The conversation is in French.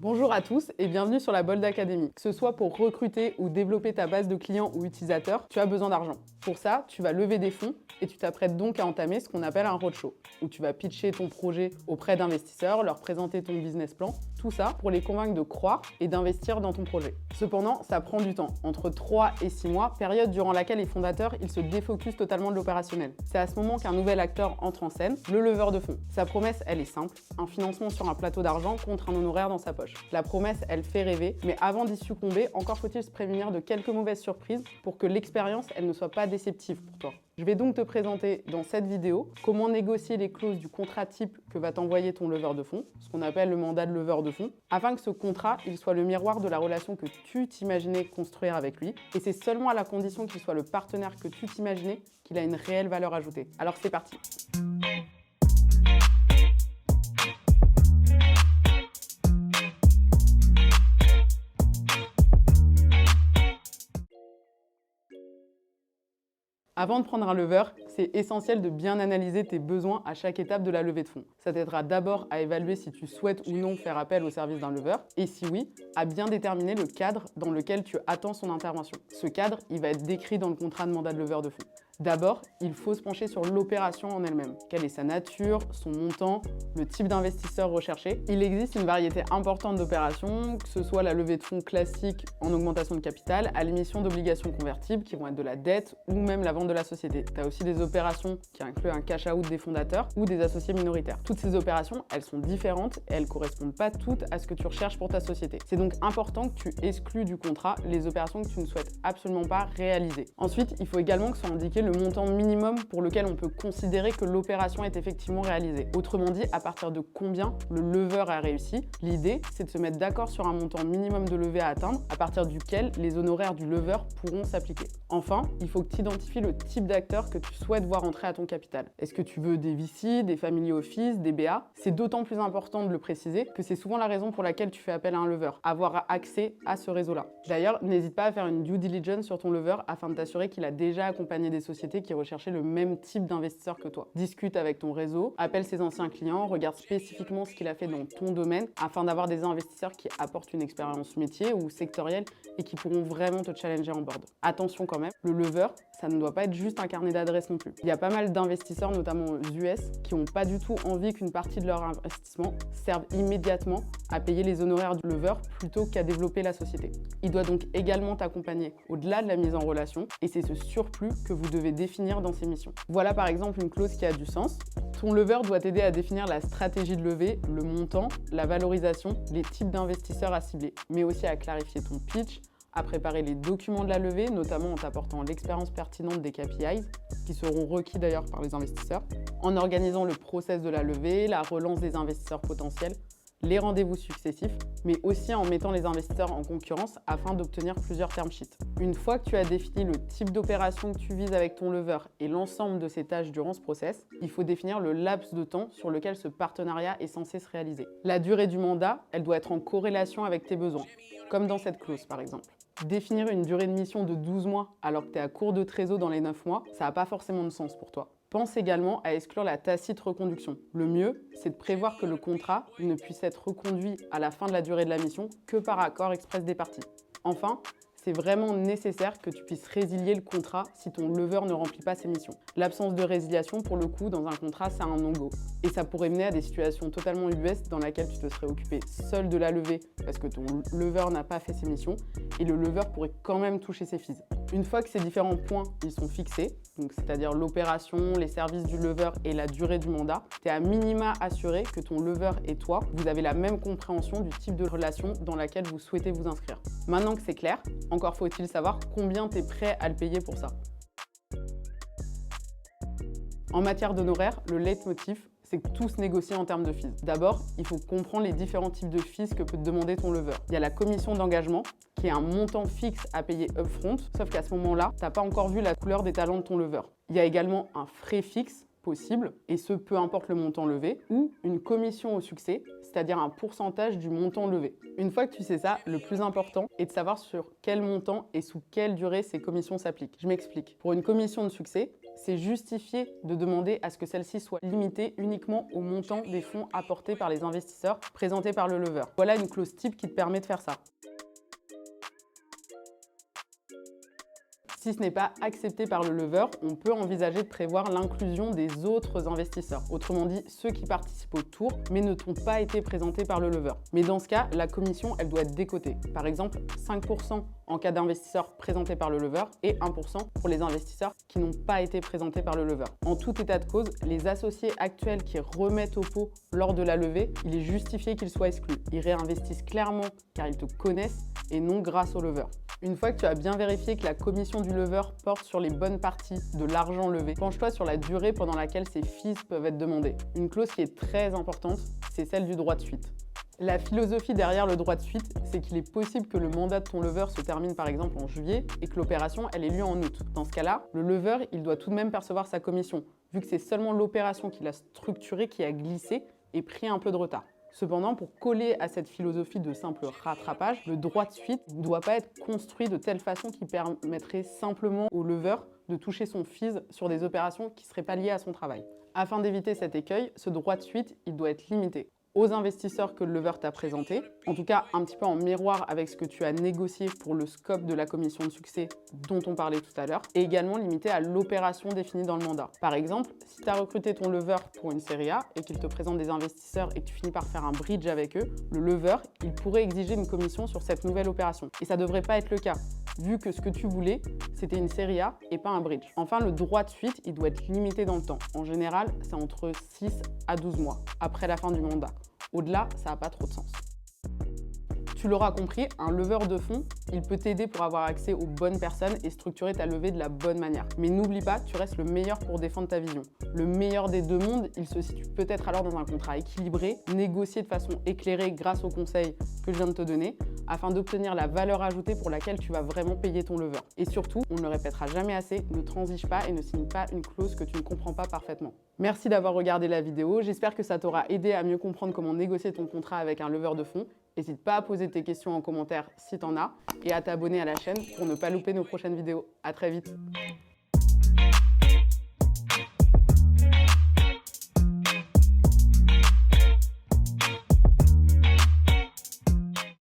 Bonjour à tous et bienvenue sur la Bold Academy. Que ce soit pour recruter ou développer ta base de clients ou utilisateurs, tu as besoin d'argent. Pour ça, tu vas lever des fonds et tu t'apprêtes donc à entamer ce qu'on appelle un roadshow, où tu vas pitcher ton projet auprès d'investisseurs, leur présenter ton business plan, tout ça pour les convaincre de croire et d'investir dans ton projet. Cependant, ça prend du temps, entre 3 et 6 mois, période durant laquelle les fondateurs ils se défocusent totalement de l'opérationnel. C'est à ce moment qu'un nouvel acteur entre en scène, le leveur de fonds. Sa promesse, elle est simple, un financement sur un plateau d'argent contre un honoraire dans sa poche. La promesse, elle fait rêver, mais avant d'y succomber, encore faut-il se prémunir de quelques mauvaises surprises pour que l'expérience, elle ne soit pas déceptive pour toi. Je vais donc te présenter dans cette vidéo comment négocier les clauses du contrat type que va t'envoyer ton leveur de fonds, ce qu'on appelle le mandat de leveur de fonds, afin que ce contrat il soit le miroir de la relation que tu t'imaginais construire avec lui. Et c'est seulement à la condition qu'il soit le partenaire que tu t'imaginais qu'il a une réelle valeur ajoutée. Alors c'est parti. Avant de prendre un leveur, c'est essentiel de bien analyser tes besoins à chaque étape de la levée de fonds. Ça t'aidera d'abord à évaluer si tu souhaites ou non faire appel au service d'un leveur, et si oui, à bien déterminer le cadre dans lequel tu attends son intervention. Ce cadre, il va être décrit dans le contrat de mandat de leveur de fonds. D'abord, il faut se pencher sur l'opération en elle-même. Quelle est sa nature, son montant, le type d'investisseur recherché. Il existe une variété importante d'opérations, que ce soit la levée de fonds classique en augmentation de capital, à l'émission d'obligations convertibles qui vont être de la dette ou même la vente de la société. Tu as aussi des opérations qui incluent un cash-out des fondateurs ou des associés minoritaires. Toutes ces opérations, elles sont différentes et elles ne correspondent pas toutes à ce que tu recherches pour ta société. C'est donc important que tu exclues du contrat les opérations que tu ne souhaites absolument pas réaliser. Ensuite, il faut également que soit indiqué le montant minimum pour lequel on peut considérer que l'opération est effectivement réalisée. Autrement dit, à partir de combien le leveur a réussi. L'idée, c'est de se mettre d'accord sur un montant minimum de levée à atteindre, à partir duquel les honoraires du leveur pourront s'appliquer. Enfin, il faut que tu identifies le type d'acteur que tu souhaites voir entrer à ton capital. Est-ce que tu veux des VC, des family office, des BA? C'est d'autant plus important de le préciser que c'est souvent la raison pour laquelle tu fais appel à un leveur, avoir accès à ce réseau-là. D'ailleurs, n'hésite pas à faire une due diligence sur ton leveur afin de t'assurer qu'il a déjà accompagné des sociétés qui recherchaient le même type d'investisseur que toi. Discute avec ton réseau, appelle ses anciens clients, regarde spécifiquement ce qu'il a fait dans ton domaine afin d'avoir des investisseurs qui apportent une expérience métier ou sectorielle et qui pourront vraiment te challenger en board. Attention quand même, le leveur, ça ne doit pas être juste un carnet d'adresses non plus. Il y a pas mal d'investisseurs, notamment aux US, qui n'ont pas du tout envie qu'une partie de leur investissement serve immédiatement à payer les honoraires du leveur plutôt qu'à développer la société. Il doit donc également t'accompagner au-delà de la mise en relation et c'est ce surplus que vous devez définir dans ces missions. Voilà par exemple une clause qui a du sens. Ton leveur doit t'aider à définir la stratégie de levée, le montant, la valorisation, les types d'investisseurs à cibler, mais aussi à clarifier ton pitch, à préparer les documents de la levée, notamment en t'apportant l'expérience pertinente des KPIs, qui seront requis d'ailleurs par les investisseurs, en organisant le process de la levée, la relance des investisseurs potentiels, les rendez-vous successifs, mais aussi en mettant les investisseurs en concurrence afin d'obtenir plusieurs term sheets. Une fois que tu as défini le type d'opération que tu vises avec ton leveur et l'ensemble de ses tâches durant ce process, il faut définir le laps de temps sur lequel ce partenariat est censé se réaliser. La durée du mandat, elle doit être en corrélation avec tes besoins, comme dans cette clause par exemple. Définir une durée de mission de 12 mois alors que tu es à court de trésor dans les 9 mois, ça n'a pas forcément de sens pour toi. Pense également à exclure la tacite reconduction. Le mieux, c'est de prévoir que le contrat ne puisse être reconduit à la fin de la durée de la mission que par accord express des parties. Enfin, c'est vraiment nécessaire que tu puisses résilier le contrat si ton leveur ne remplit pas ses missions. L'absence de résiliation, pour le coup, dans un contrat, c'est un no-go. Et ça pourrait mener à des situations totalement ubuesques dans lesquelles tu te serais occupé seul de la levée parce que ton leveur n'a pas fait ses missions et le leveur pourrait quand même toucher ses fees. Une fois que ces différents points ils sont fixés, donc c'est-à-dire l'opération, les services du leveur et la durée du mandat, tu es à minima assuré que ton leveur et toi, vous avez la même compréhension du type de relation dans laquelle vous souhaitez vous inscrire. Maintenant que c'est clair, encore faut-il savoir combien tu es prêt à le payer pour ça. En matière d'honoraires, le leitmotiv, c'est que tout se négocie en termes de fees. D'abord, il faut comprendre les différents types de fees que peut te demander ton leveur. Il y a la commission d'engagement, qui est un montant fixe à payer upfront, sauf qu'à ce moment-là, tu n'as pas encore vu la couleur des talents de ton leveur. Il y a également un frais fixe possible, et ce peu importe le montant levé, ou une commission au succès, c'est-à-dire un pourcentage du montant levé. Une fois que tu sais ça, le plus important est de savoir sur quel montant et sous quelle durée ces commissions s'appliquent. Je m'explique. Pour une commission de succès, c'est justifié de demander à ce que celle-ci soit limitée uniquement au montant des fonds apportés par les investisseurs présentés par le leveur. Voilà une clause type qui te permet de faire ça. Si ce n'est pas accepté par le leveur, on peut envisager de prévoir l'inclusion des autres investisseurs, autrement dit ceux qui participent au tour mais ne t'ont pas été présentés par le leveur. Mais dans ce cas, la commission, elle doit être décotée. Par exemple, 5% en cas d'investisseurs présentés par le leveur et 1% pour les investisseurs qui n'ont pas été présentés par le leveur. En tout état de cause, les associés actuels qui remettent au pot lors de la levée, il est justifié qu'ils soient exclus. Ils réinvestissent clairement car ils te connaissent et non grâce au leveur. Une fois que tu as bien vérifié que la commission du leveur porte sur les bonnes parties de l'argent levé, penche-toi sur la durée pendant laquelle ces fees peuvent être demandés. Une clause qui est très importante, c'est celle du droit de suite. La philosophie derrière le droit de suite, c'est qu'il est possible que le mandat de ton leveur se termine par exemple en juillet et que l'opération elle ait lieu en août. Dans ce cas-là, le leveur il doit tout de même percevoir sa commission, vu que c'est seulement l'opération qu'il a structurée qui a glissé et pris un peu de retard. Cependant, pour coller à cette philosophie de simple rattrapage, le droit de suite ne doit pas être construit de telle façon qu'il permettrait simplement au leveur de toucher son fees sur des opérations qui ne seraient pas liées à son travail. Afin d'éviter cet écueil, ce droit de suite, il doit être limité aux investisseurs que le leveur t'a présenté, en tout cas un petit peu en miroir avec ce que tu as négocié pour le scope de la commission de succès dont on parlait tout à l'heure, et également limité à l'opération définie dans le mandat. Par exemple, si tu as recruté ton leveur pour une série A et qu'il te présente des investisseurs et que tu finis par faire un bridge avec eux, le leveur, il pourrait exiger une commission sur cette nouvelle opération. Et ça ne devrait pas être le cas, vu que ce que tu voulais, c'était une série A et pas un bridge. Enfin, le droit de suite, il doit être limité dans le temps. En général, c'est entre 6 à 12 mois, après la fin du mandat. Au-delà, ça n'a pas trop de sens. Tu l'auras compris, un leveur de fonds, il peut t'aider pour avoir accès aux bonnes personnes et structurer ta levée de la bonne manière. Mais n'oublie pas, tu restes le meilleur pour défendre ta vision. Le meilleur des deux mondes, il se situe peut-être alors dans un contrat équilibré, négocié de façon éclairée grâce aux conseils que je viens de te donner, afin d'obtenir la valeur ajoutée pour laquelle tu vas vraiment payer ton leveur. Et surtout, on ne le répétera jamais assez, ne transige pas et ne signe pas une clause que tu ne comprends pas parfaitement. Merci d'avoir regardé la vidéo, j'espère que ça t'aura aidé à mieux comprendre comment négocier ton contrat avec un leveur de fonds. N'hésite pas à poser tes questions en commentaire si t'en as et à t'abonner à la chaîne pour ne pas louper nos prochaines vidéos. À très vite.